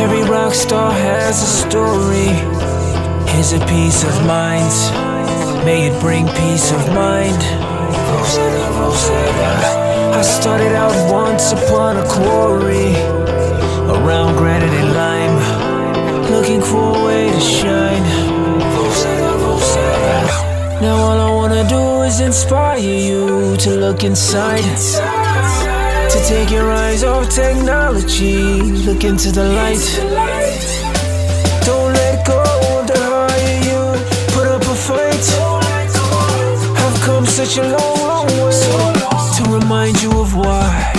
Every rock star has a story. Here's a piece of mind. May it bring peace of mind. Rosetta, Rosetta. I started out once upon a quarry, around granite and lime, looking for a way to shine. Rosetta, Rosetta. Now all I wanna do is inspire you to look inside, to take your eyes off technology, look into the light. Don't let go of the higher you, put up a fight. I've come such a long, long way to remind you of why.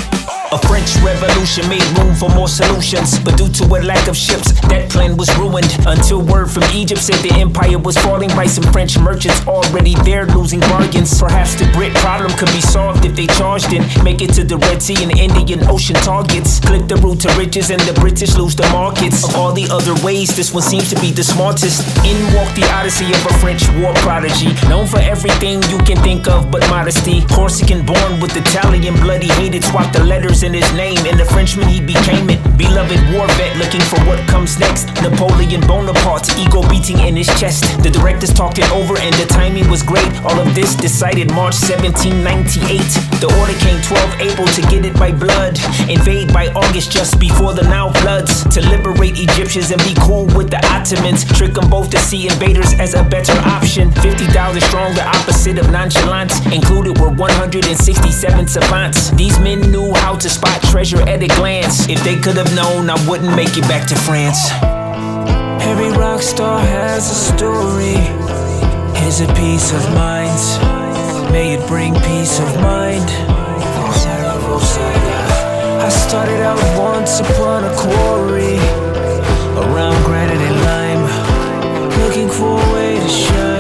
A French revolution made room for more solutions, but due to a lack of ships, that plan was ruined. Until word from Egypt said the empire was falling by some French merchants already there losing bargains. Perhaps the Brit problem could be solved if they charged in, make it to the Red Sea and Indian Ocean targets, clip the route to riches and the British lose the markets. Of all the other ways, this one seems to be the smartest. In walked the odyssey of a French war prodigy, known for everything you can think of but modesty. Corsican born with Italian blood, he hated, swapped the letters in his name, and the Frenchman he became it. Beloved war vet looking for what comes next. Napoleon Bonaparte's ego beating in his chest. The directors talked it over and the timing was great. All of this decided March 1798. The order came 12 April to get it by blood. Invade by August just before the Nile floods. To liberate Egyptians and be cool with the Ottomans. Trick them both to see invaders as a better option. 50,000 strong, the opposite of nonchalance. Included were 167 savants. These men knew how to spot treasure at a glance. If they could have known, I wouldn't make it back to France. Every rock star has a story. Here's a piece of mind. May it bring peace of mind. Rosetta, Rosetta. I started out once upon a quarry, around granite and lime, looking for a way to shine.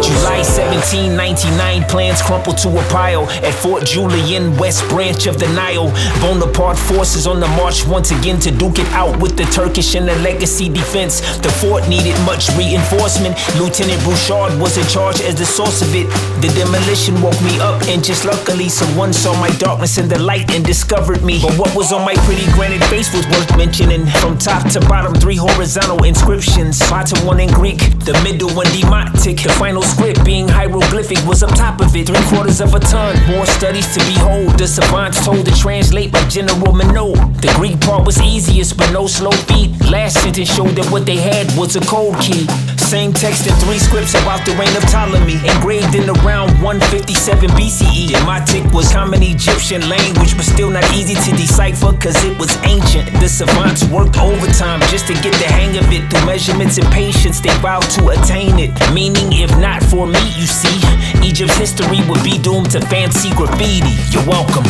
July 1799, plans crumpled to a pile at Fort Julian, west branch of the Nile. Bonaparte forces on the march once again to duke it out with the Turkish and the legacy defense. The fort needed much reinforcement. Lieutenant Bouchard was in charge as the source of it. The demolition woke me up, and just luckily someone saw my darkness in the light and discovered me. But what was on my pretty granite face was worth mentioning. From top to bottom, 3 horizontal inscriptions. Bottom one in Greek, the middle one demotic. The final script being hieroglyphic was up top of it. 3/4 of a ton, more studies to behold. The savants told to translate by General Minot. The Greek part was easiest, but no slow feet. Last sentence showed that what they had was a code key. Same text in 3 scripts about the reign of Ptolemy, engraved in around 157 BCE. Demotic was common Egyptian language, but still not easy to decipher cause it was ancient. The savants worked overtime just to get the hang of it. Through measurements and patience, they vowed to attain it. Meaning, if not for me, you see, Egypt's history would be doomed to fancy graffiti. You're welcome.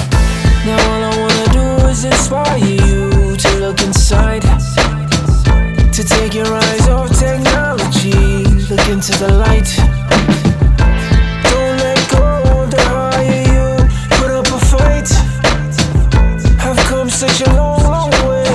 Now all I wanna do is inspire you to look inside, to take your eyes off technology, look into the light. Don't let go of the higher you, put up a fight. I've come such a long, long way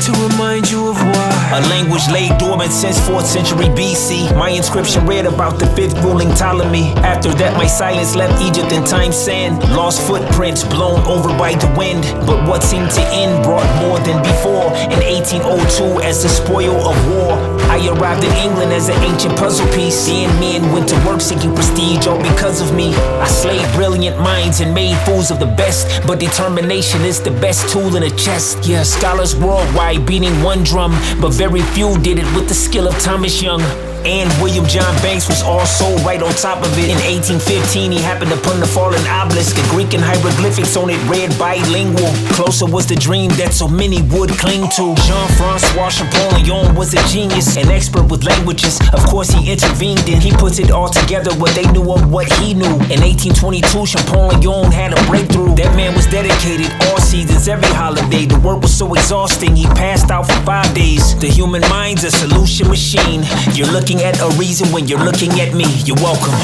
to remind you of why. A language laid dormant since 4th century BC. My inscription read about the 5th ruling Ptolemy. After that, my silence left Egypt in time's sand. Lost footprints blown over by the wind. But what seemed to end brought more than before. In 1802, as the spoil of war, I arrived in England as an ancient puzzle piece. Seeing men went to work seeking prestige all because of me. I slayed brilliant minds and made fools of the best. But determination is the best tool in a chest. Yeah, scholars worldwide beating one drum, but very few did it with the skill of Thomas Young. And William John Banks was also right on top of it. In 1815, he happened upon the fallen obelisk. The Greek and hieroglyphics on it read bilingual. Closer was the dream that so many would cling to. Jean-Francois Champollion was a genius, an expert with languages. Of course, he intervened and he put it all together, what they knew of what he knew. In 1822, Champollion had a breakthrough. That man was dedicated all seasons, every holiday. The work was so exhausting, he passed out for 5 days. The human mind's a solution machine. You're looking at a reason when you're looking at me. You're welcome.